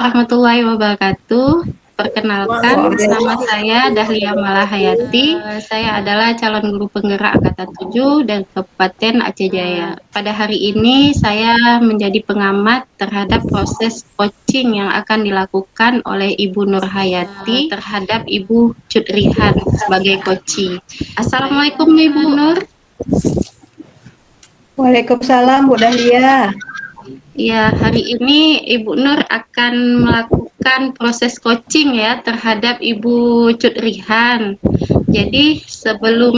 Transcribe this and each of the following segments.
warahmatullahi wabarakatuh. Perkenalkan, nama saya Dahlia Malahayati. Saya adalah calon guru penggerak Angkatan 7 dan Kabupaten Aceh Jaya. Pada hari ini saya menjadi pengamat terhadap proses coaching yang akan dilakukan oleh Ibu Nur Hayati terhadap Ibu Cudrihan sebagai coaching. Assalamualaikum Ibu Nur. Waalaikumsalam Bu Dahlia. Ya, hari ini Ibu Nur akan melakukan proses coaching ya terhadap Ibu Cudrihan. Jadi sebelum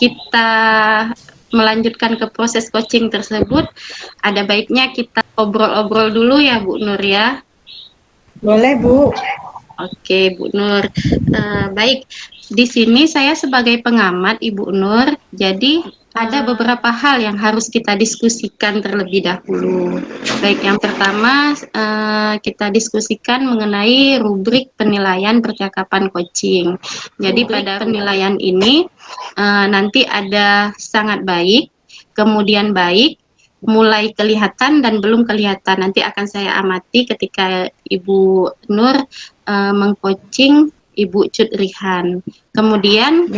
kita melanjutkan ke proses coaching tersebut, ada baiknya kita obrol-obrol dulu ya Bu Nur ya. Boleh Bu. Oke Bu Nur, baik. Di sini saya sebagai pengamat Ibu Nur, jadi ada beberapa hal yang harus kita diskusikan terlebih dahulu. Baik, yang pertama kita diskusikan mengenai rubrik penilaian percakapan coaching. Jadi pada penilaian ini nanti ada sangat baik, kemudian baik, mulai kelihatan dan belum kelihatan. Nanti akan saya amati ketika Ibu Nur mengcoaching Ibu Cudrihan. Kemudian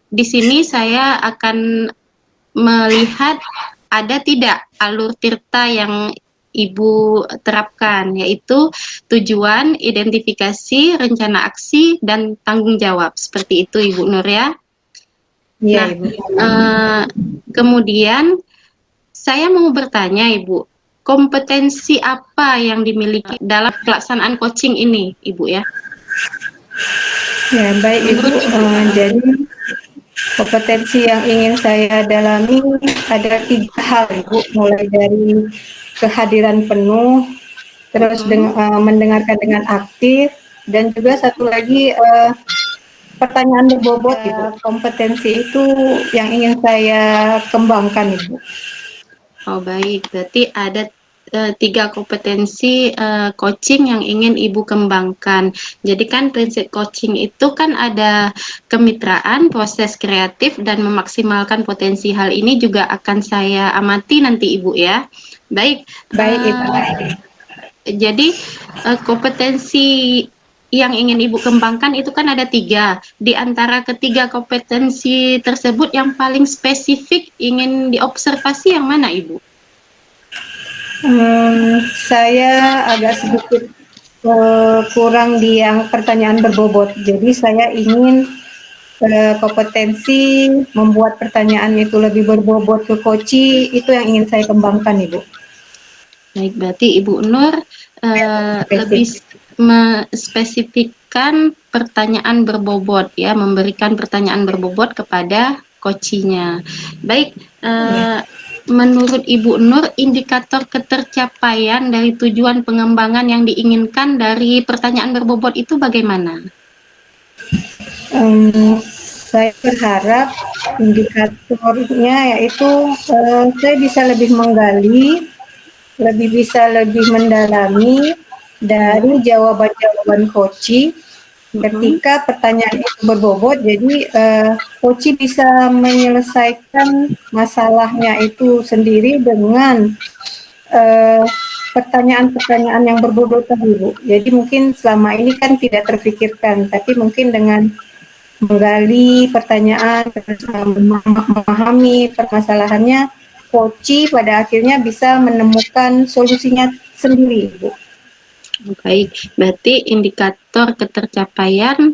di sini saya akan melihat ada tidak alur tirta yang Ibu terapkan, yaitu tujuan, identifikasi, rencana aksi, dan tanggung jawab. Seperti itu Ibu Nur ya. Iya, Nah, Ibu. Kemudian saya mau bertanya Ibu, kompetensi apa yang dimiliki dalam pelaksanaan coaching ini, Ibu ya? Ya, baik Ibu. Jadi kompetensi yang ingin saya dalami ada 3 hal Ibu, mulai dari kehadiran penuh, terus mendengarkan dengan aktif, dan juga satu lagi pertanyaan berbobot Ibu. Kompetensi itu yang ingin saya kembangkan Ibu. Oh baik, berarti ada 3 kompetensi coaching yang ingin Ibu kembangkan. Jadi kan prinsip coaching itu kan ada kemitraan, proses kreatif, dan memaksimalkan potensi. Hal ini juga akan saya amati nanti Ibu ya. Baik, Baik Ibu. Jadi kompetensi yang ingin Ibu kembangkan itu kan ada 3. Di antara ketiga kompetensi tersebut yang paling spesifik ingin diobservasi yang mana Ibu? Saya agak sedikit kurang di yang pertanyaan berbobot. Jadi saya ingin kompetensi membuat pertanyaan itu lebih berbobot ke coaching, itu yang ingin saya kembangkan Ibu. Baik, berarti Ibu Nur lebih spesifikkan pertanyaan berbobot ya, memberikan pertanyaan berbobot kepada coachingnya. Baik, menurut Ibu Nur, indikator ketercapaian dari tujuan pengembangan yang diinginkan dari pertanyaan berbobot itu bagaimana? Saya berharap indikatornya yaitu saya bisa lebih menggali, bisa lebih mendalami dari jawaban-jawaban coaching ketika pertanyaan itu berbobot. Jadi coaching bisa menyelesaikan masalahnya itu sendiri dengan pertanyaan-pertanyaan yang berbobot tadi Bu. Jadi mungkin selama ini kan tidak terpikirkan, tapi mungkin dengan menggali pertanyaan, memahami permasalahannya, coaching pada akhirnya bisa menemukan solusinya sendiri Bu. Baik, berarti indikator ketercapaian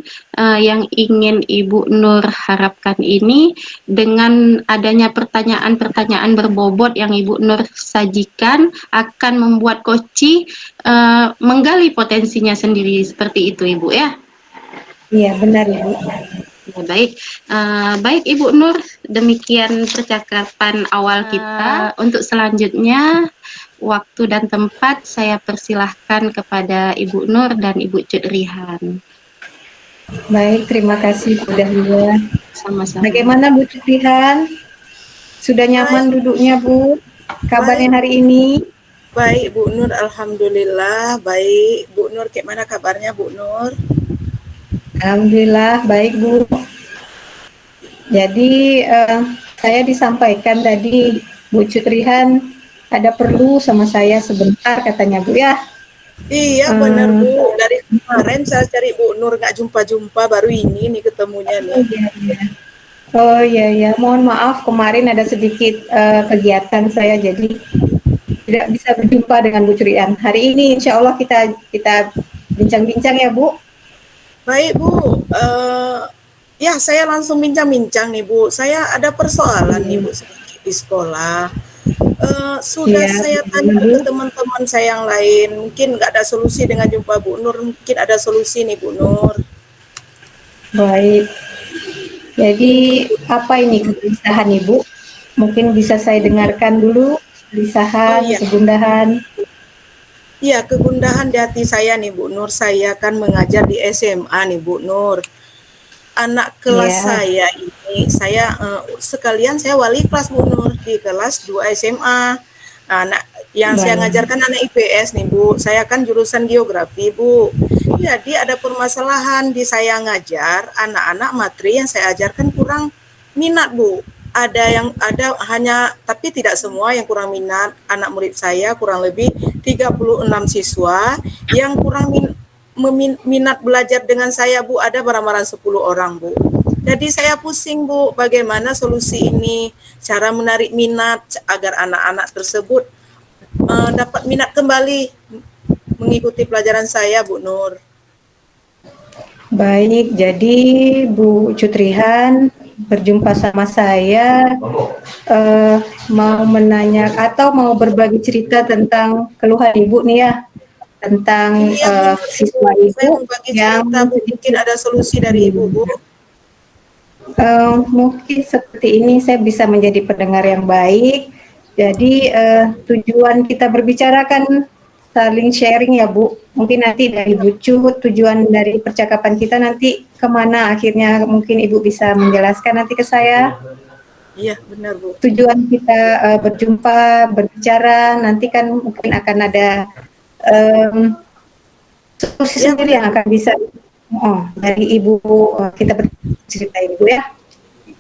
yang ingin Ibu Nur harapkan ini dengan adanya pertanyaan-pertanyaan berbobot yang Ibu Nur sajikan akan membuat coaching menggali potensinya sendiri, seperti itu Ibu ya? Iya benar Ibu. Ya, baik Ibu Nur, demikian percakapan awal kita. Untuk selanjutnya waktu dan tempat saya persilahkan kepada Ibu Nur dan Ibu Cudrihan. Baik, terima kasih Bu Dahlia. Sama-sama. Bagaimana Bu Cudrihan? Sudah nyaman duduknya Bu? Kabarnya hari ini? Baik Bu Nur, alhamdulillah baik. Bu Nur, gimana kabarnya Bu Nur? Alhamdulillah baik Bu. Jadi saya disampaikan tadi Bu Cudrihan ada perlu sama saya sebentar katanya Bu ya. Iya benar Eh, Bu, dari kemarin saya cari Bu Nur nggak jumpa-jumpa, baru ini nih ketemunya oh nih. iya, iya. Oh iya ya, mohon maaf kemarin ada sedikit kegiatan saya jadi tidak bisa berjumpa dengan Bu Curian. Hari ini insya Allah kita kita bincang-bincang ya Bu. Baik Bu, ya saya langsung bincang-bincang nih Bu. Saya ada persoalan nih Iya, Bu sedikit di sekolah. Sudah iya, saya gimana, tanya Bu? ke teman-teman saya yang lain, mungkin nggak ada solusi dengan jumpa Bu Nur, mungkin ada solusi nih Bu Nur. Baik. Jadi Ini Bu, apa ini kegelisahan Ibu? Mungkin bisa saya ini, dengarkan dulu oh kegelisahan, iya, kegundahan. iya kegundahan di hati saya nih Bu Nur, saya kan mengajar di SMA nih Bu Nur. Anak kelas Iya, saya ini, saya sekalian saya wali kelas Bu Nur di kelas 2 SMA. Anak yang saya baik. ngajarkan anak IPS nih Bu, saya kan jurusan geografi Bu. Jadi ada permasalahan di saya ngajar anak-anak materi yang saya ajarkan kurang minat Bu. Ada hanya, tapi tidak semua yang kurang minat. Anak murid saya kurang lebih 36 siswa yang kurang minat belajar dengan saya Bu, ada barang-barang 10 orang Bu. Jadi saya pusing Bu, bagaimana solusi ini, cara menarik minat agar anak-anak tersebut dapat minat kembali mengikuti pelajaran saya Bu Nur. Baik, jadi Bu Cutrihan berjumpa sama saya mau menanya atau mau berbagi cerita tentang keluhan Ibu nih ya, tentang Iya benar Bu, siswa saya Ibu membagi yang cerita Bu, mungkin sedikit. ada solusi dari Ibu Bu. Mungkin seperti ini saya bisa menjadi pendengar yang baik. Jadi tujuan kita berbicara kan saling sharing ya Bu. Mungkin nanti dari Bu Cut, tujuan dari percakapan kita nanti kemana akhirnya mungkin Ibu bisa menjelaskan nanti ke saya. Iya benar Bu. Tujuan kita berjumpa, berbicara, nanti kan mungkin akan ada em, solusi Iya sendiri benar yang Bu. akan bisa dari Ibu kita bercerita Ibu ya.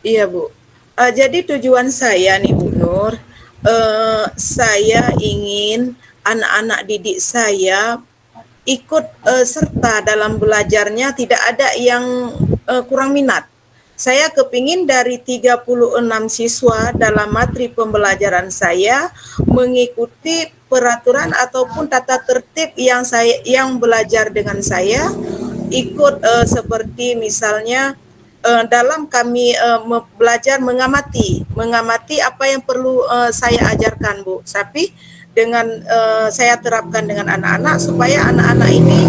Iya Bu. Jadi tujuan saya nih Bu Nur, saya ingin anak-anak didik saya ikut serta dalam belajarnya, tidak ada yang kurang minat. Saya kepingin dari 36 siswa dalam materi pembelajaran saya mengikuti peraturan ataupun tata tertib yang belajar dengan saya, ikut seperti misalnya dalam kami belajar mengamati apa yang perlu saya ajarkan Bu. Tapi dengan saya terapkan dengan anak-anak supaya anak-anak ini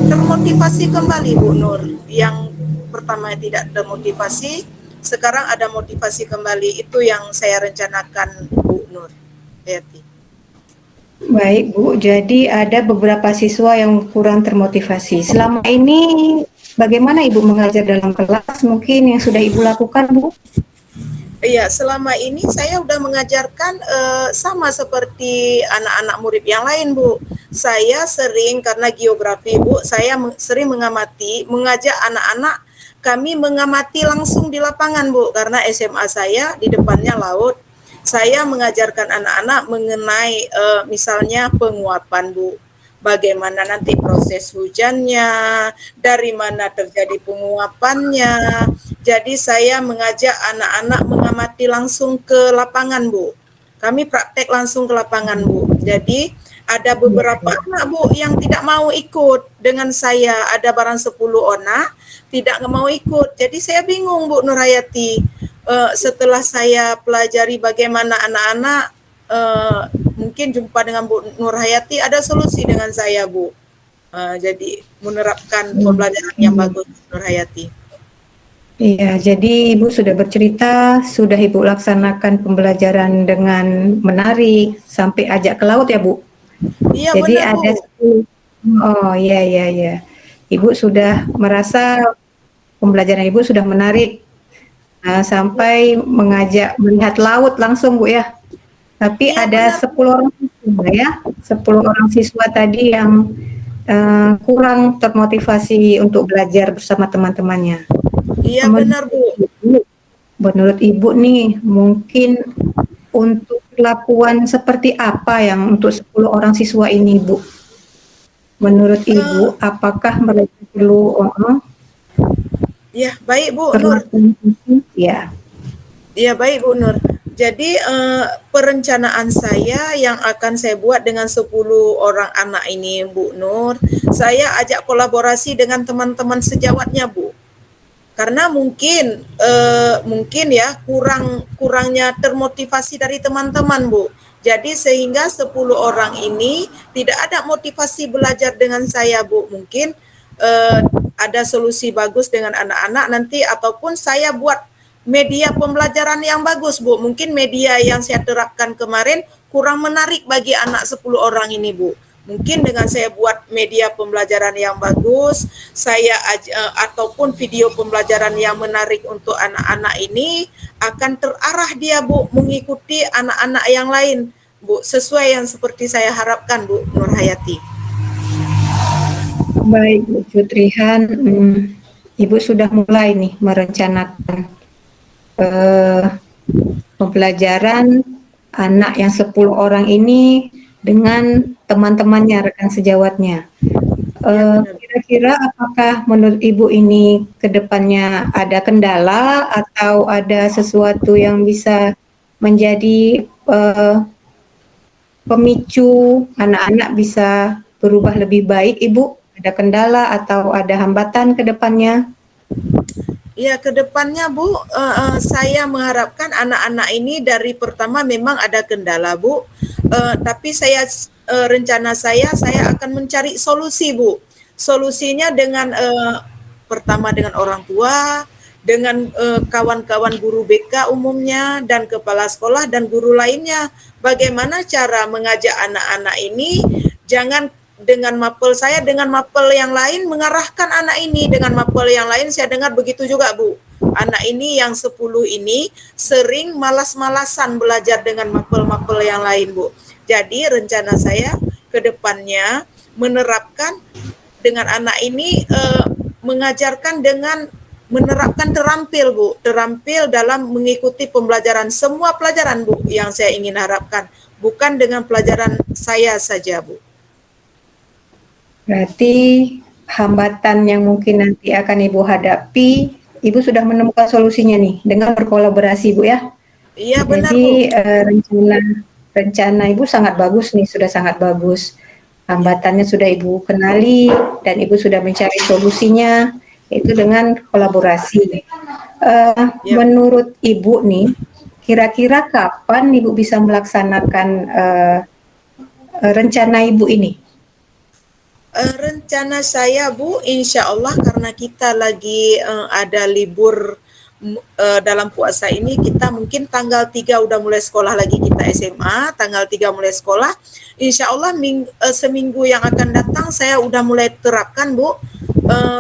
termotivasi kembali Bu Nur. Yang pertama tidak termotivasi, sekarang ada motivasi kembali. Itu yang saya rencanakan Bu Nur. Hayati. Baik Bu, jadi ada beberapa siswa yang kurang termotivasi. Selama ini bagaimana Ibu mengajar dalam kelas? Mungkin yang sudah Ibu lakukan Bu? Iya, selama ini saya udah mengajarkan sama seperti anak-anak murid yang lain, Bu. Saya sering karena geografi, Bu, saya sering mengamati, mengajak anak-anak kami mengamati langsung di lapangan, Bu, karena SMA saya di depannya laut. Saya mengajarkan anak-anak mengenai misalnya penguapan, Bu. Bagaimana nanti proses hujannya, dari mana terjadi penguapannya. Jadi saya mengajak anak-anak mengamati langsung ke lapangan, Bu. Kami praktek langsung ke lapangan, Bu. Jadi ada beberapa anak, Bu, yang tidak mau ikut dengan saya. Ada barang 10 anak tidak mau ikut. Jadi saya bingung, Bu Nurhayati. Setelah saya pelajari bagaimana anak-anak mungkin jumpa dengan Bu Nurhayati, ada solusi dengan saya, Bu. Jadi menerapkan pembelajaran yang bagus, Bu Nurhayati. Iya, jadi Ibu sudah bercerita, sudah Ibu laksanakan pembelajaran dengan menarik sampai ajak ke laut ya Bu? Iya Jadi benar, ada Bu. 10. Oh iya iya iya. Ibu sudah merasa pembelajaran Ibu sudah menarik sampai mengajak melihat laut langsung Bu ya. Tapi Iya ada benar, 10 Bu. orang siswa ya, 10 orang siswa tadi yang kurang termotivasi untuk belajar bersama teman-temannya. Iya Menurut benar, Bu. Ibu, menurut Ibu nih, mungkin untuk perlakuan seperti apa yang untuk 10 orang siswa ini, Bu? Menurut Eh, Ibu, apakah mereka perlu ya, baik Bu Nur. perlakuan khusus? Ya, Ya, baik Bu Nur. Jadi perencanaan saya yang akan saya buat dengan 10 orang anak ini Bu Nur, saya ajak kolaborasi dengan teman-teman sejawatnya Bu. Karena mungkin ya kurangnya termotivasi dari teman-teman Bu. Jadi sehingga 10 orang ini tidak ada motivasi belajar dengan saya Bu. Mungkin ada solusi bagus dengan anak-anak nanti, ataupun saya buat media pembelajaran yang bagus Bu. Mungkin media yang saya terapkan kemarin kurang menarik bagi anak 10 orang ini Bu. Mungkin dengan saya buat media pembelajaran yang bagus, ataupun video pembelajaran yang menarik untuk anak-anak ini, akan terarah dia Bu mengikuti anak-anak yang lain Bu, sesuai yang seperti saya harapkan Bu Nur Hayati. baik Bu Jutrihan. Ibu sudah mulai nih merencanakan eh, pembelajaran anak yang 10 orang ini dengan teman-temannya, rekan sejawatnya. Ya benar. Kira-kira apakah menurut Ibu ini ke depannya ada kendala atau ada sesuatu yang bisa menjadi pemicu anak-anak bisa berubah lebih baik, Ibu? Ada kendala atau ada hambatan ke depannya? Ya, ke depannya Bu, saya mengharapkan anak-anak ini dari pertama memang ada kendala Bu, tapi rencana saya akan mencari solusi Bu. Solusinya dengan pertama dengan orang tua, dengan kawan-kawan guru BK umumnya, dan kepala sekolah dan guru lainnya. Bagaimana cara mengajak anak-anak ini jangan dengan mapel saya, dengan mapel yang lain mengarahkan anak ini, dengan mapel yang lain saya dengar begitu juga Bu. Anak ini yang 10 ini sering malas-malasan belajar dengan mapel-mapel yang lain Bu. Jadi rencana saya ke depannya menerapkan dengan anak ini, mengajarkan dengan menerapkan terampil Bu, terampil dalam mengikuti pembelajaran, semua pelajaran Bu yang saya ingin harapkan, bukan dengan pelajaran saya saja Bu. Berarti hambatan yang mungkin nanti akan Ibu hadapi, Ibu sudah menemukan solusinya nih dengan berkolaborasi, Bu ya. Iya benar Bu. Jadi rencana Ibu sangat bagus nih, sudah sangat bagus. Hambatannya sudah Ibu kenali dan Ibu sudah mencari solusinya, yaitu dengan kolaborasi. Ya. Menurut Ibu nih, kira-kira kapan Ibu bisa melaksanakan rencana Ibu ini? Rencana saya Bu, insya Allah karena kita lagi ada libur dalam puasa ini, kita mungkin tanggal 3 udah mulai sekolah lagi, kita SMA, tanggal 3 mulai sekolah. Insya Allah seminggu yang akan datang saya udah mulai terapkan Bu,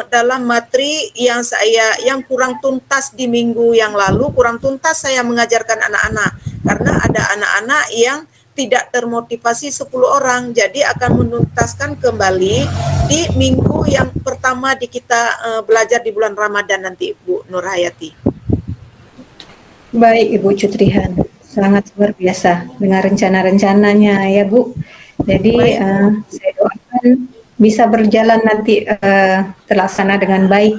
dalam materi yang kurang tuntas di minggu yang lalu, kurang tuntas saya mengajarkan anak-anak. Karena ada anak-anak yang tidak termotivasi 10 orang, jadi akan menuntaskan kembali di minggu yang pertama di kita belajar di bulan Ramadan nanti Bu Nur Hayati. Baik Ibu Cutrihan, sangat luar biasa dengan rencana-rencananya ya Bu. Jadi saya doakan bisa berjalan nanti terlaksana dengan baik.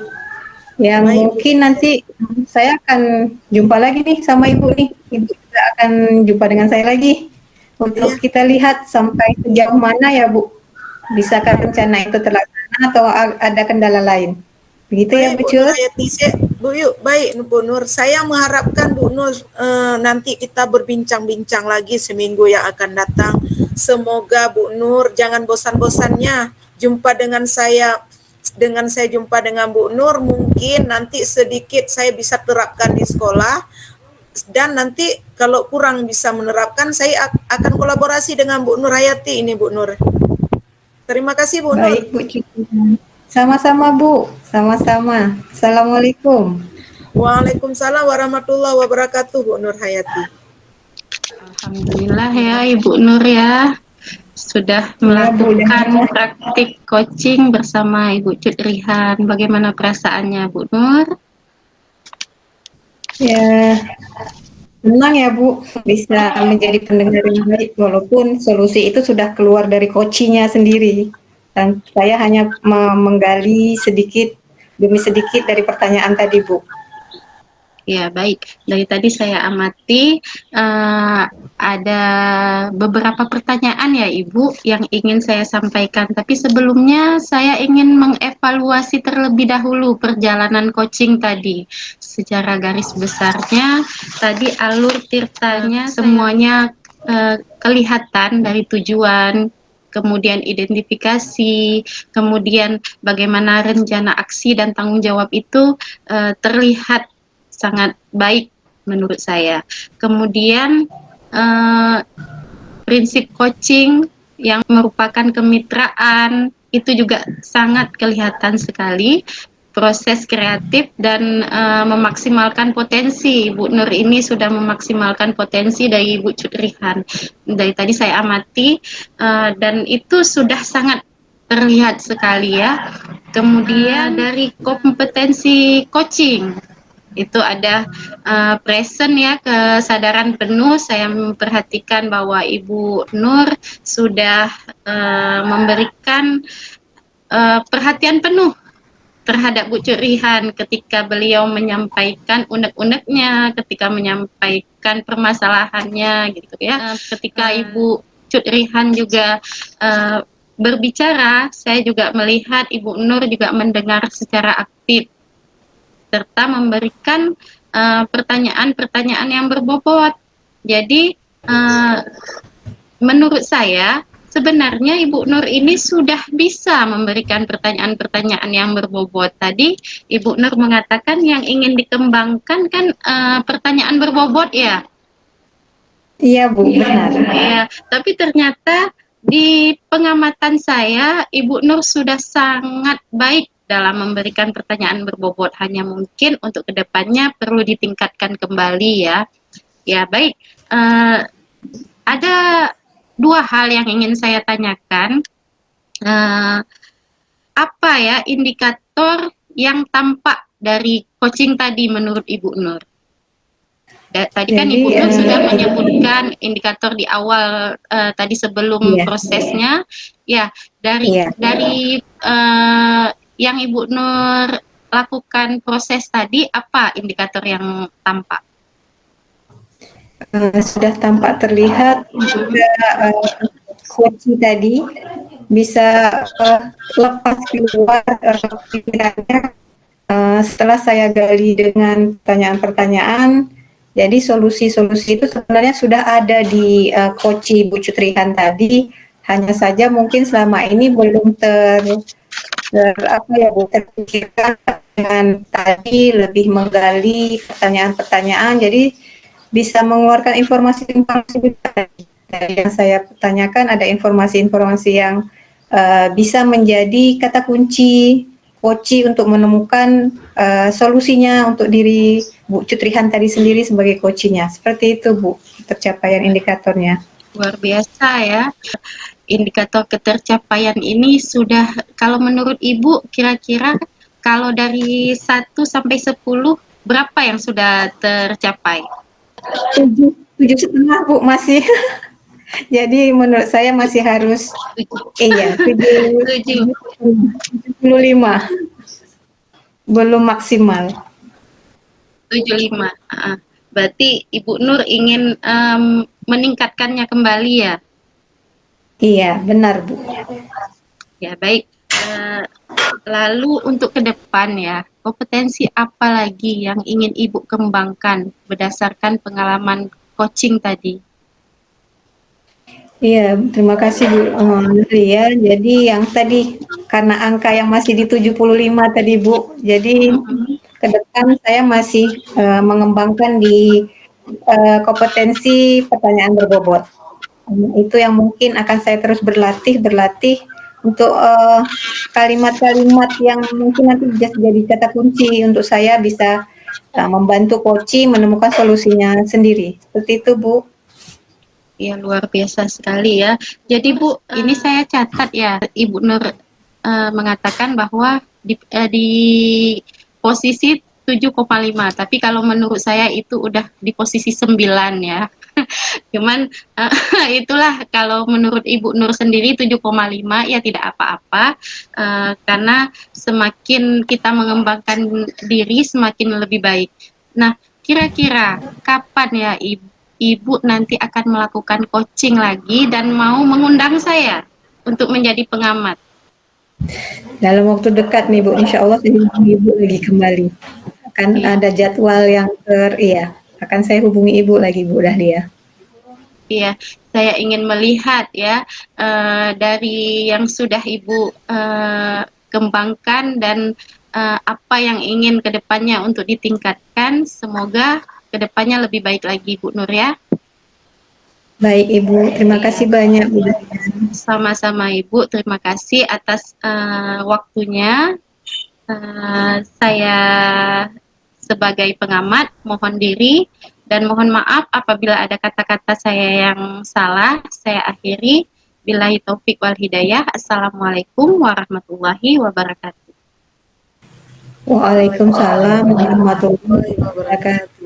Yang Baik, mungkin nanti saya akan jumpa lagi nih sama Ibu nih. Ibu juga akan jumpa dengan saya lagi. Untuk kita lihat sampai sejauh mana ya Bu, bisakah rencana itu terlaksana atau ada kendala lain? Begitu ya Bu Cut? Bu Yuk, baik Bu Nur. Saya mengharapkan Bu Nur nanti kita berbincang-bincang lagi seminggu yang akan datang. Semoga Bu Nur jangan bosan-bosannya jumpa dengan saya. Dengan saya jumpa dengan Bu Nur, mungkin nanti sedikit saya bisa terapkan di sekolah. Dan nanti kalau kurang bisa menerapkan, saya akan kolaborasi dengan Bu Nur Hayati ini Bu Nur. Terima kasih Bu Nur. Baik Bu Cucu. Sama-sama Bu, sama-sama. Assalamualaikum. Waalaikumsalam warahmatullahi wabarakatuh Bu Nur Hayati. Alhamdulillah ya Ibu Nur ya, sudah melakukan praktik coaching bersama Ibu Cutrihan. Bagaimana perasaannya Bu Nur? Ya, Senang ya Bu, bisa menjadi pendengar yang baik walaupun solusi itu sudah keluar dari coaching-nya sendiri. Dan saya hanya menggali sedikit demi sedikit dari pertanyaan tadi Bu. Ya, baik. Dari tadi saya amati ada beberapa pertanyaan ya Ibu yang ingin saya sampaikan. Tapi sebelumnya saya ingin mengevaluasi terlebih dahulu perjalanan coaching tadi. Secara garis besarnya, tadi alur tirtanya semuanya kelihatan dari tujuan, kemudian identifikasi, kemudian bagaimana rencana aksi dan tanggung jawab itu terlihat sangat baik menurut saya. Kemudian prinsip coaching yang merupakan kemitraan itu juga sangat kelihatan sekali. Proses kreatif dan memaksimalkan potensi. Bu Nur ini sudah memaksimalkan potensi dari Ibu Cudrihan. Dari tadi saya amati dan itu sudah sangat terlihat sekali ya. Kemudian dari kompetensi coaching itu ada present ya, kesadaran penuh. Saya memperhatikan bahwa Ibu Nur sudah memberikan perhatian penuh terhadap Bu Curihan ketika beliau menyampaikan unek-uneknya, ketika menyampaikan permasalahannya gitu ya. Ketika Ibu Curihan juga berbicara, saya juga melihat Ibu Nur juga mendengar secara aktif serta memberikan pertanyaan-pertanyaan yang berbobot. Jadi menurut saya sebenarnya Ibu Nur ini sudah bisa memberikan pertanyaan-pertanyaan yang berbobot. Tadi Ibu Nur mengatakan yang ingin dikembangkan kan pertanyaan berbobot ya. Iya Bu, benar. Iya, tapi ternyata di pengamatan saya Ibu Nur sudah sangat baik dalam memberikan pertanyaan berbobot. Hanya mungkin untuk kedepannya perlu ditingkatkan kembali ya. Ya baik, ada dua hal yang ingin saya tanyakan. Apa ya indikator yang tampak dari coaching tadi menurut Ibu Nur? Tadi kan Ibu Nur sudah menyebutkan indikator di awal tadi sebelum prosesnya. Ya, dari yang Ibu Nur lakukan proses tadi, apa indikator yang tampak? Sudah tampak terlihat jika coaching tadi bisa lepas keluar pikirannya setelah saya gali dengan pertanyaan-pertanyaan. Jadi solusi-solusi itu sebenarnya sudah ada di coaching Bu Cutrihan tadi, hanya saja mungkin selama ini belum terpikirkan dengan tadi lebih menggali pertanyaan-pertanyaan, jadi bisa mengeluarkan informasi-informasi dari yang saya tanyakan. Ada informasi-informasi yang bisa menjadi kata kunci coaching untuk menemukan solusinya untuk diri Bu Cutrihan tadi sendiri sebagai coachingnya. Seperti itu Bu, tercapaian indikatornya. Luar biasa ya. Indikator ketercapaian ini sudah, kalau menurut Ibu kira-kira kalau dari 1 sampai 10 berapa yang sudah tercapai? 7,5 Bu masih. Jadi menurut saya masih harus 75. Belum maksimal. 75. Berarti Ibu Nur ingin meningkatkannya kembali ya? Iya, benar Bu. Ya baik. Lalu untuk ke depan ya, kompetensi apa lagi yang ingin Ibu kembangkan berdasarkan pengalaman coaching tadi? Iya, terima kasih Bu Nuria. Jadi yang tadi karena angka yang masih di 75 tadi Bu, jadi ke depan saya masih mengembangkan di kompetensi pertanyaan berbobot. Itu yang mungkin akan saya terus berlatih untuk kalimat-kalimat yang mungkin nanti bisa jadi kata kunci untuk saya bisa membantu coaching menemukan solusinya sendiri. Seperti itu Bu. Ya luar biasa sekali ya. Jadi Bu, ini saya catat ya, Ibu Nur mengatakan bahwa di posisi 7,5, tapi kalau menurut saya itu udah di posisi 9 ya. Cuman itulah kalau menurut Ibu Nur sendiri 7,5 ya tidak apa-apa, karena semakin kita mengembangkan diri semakin lebih baik. Nah, kira-kira kapan ya Ibu nanti akan melakukan coaching lagi dan mau mengundang saya untuk menjadi pengamat? Dalam waktu dekat nih Bu, insya Allah saya hubungi Ibu lagi kembali. Akan Iya. ada jadwal yang akan saya hubungi Ibu lagi Bu Dahlia. Iya, saya ingin melihat ya dari yang sudah Ibu kembangkan dan apa yang ingin kedepannya untuk ditingkatkan. Semoga kedepannya lebih baik lagi, Bu Nur ya. Baik Ibu, terima kasih banyak Bu Dahlia. Sama-sama Ibu, terima kasih atas waktunya. Saya sebagai pengamat mohon diri dan mohon maaf apabila ada kata-kata saya yang salah. Saya akhiri. Billahi taufik wal hidayah. Assalamualaikum warahmatullahi wabarakatuh. Waalaikumsalam warahmatullahi wabarakatuh.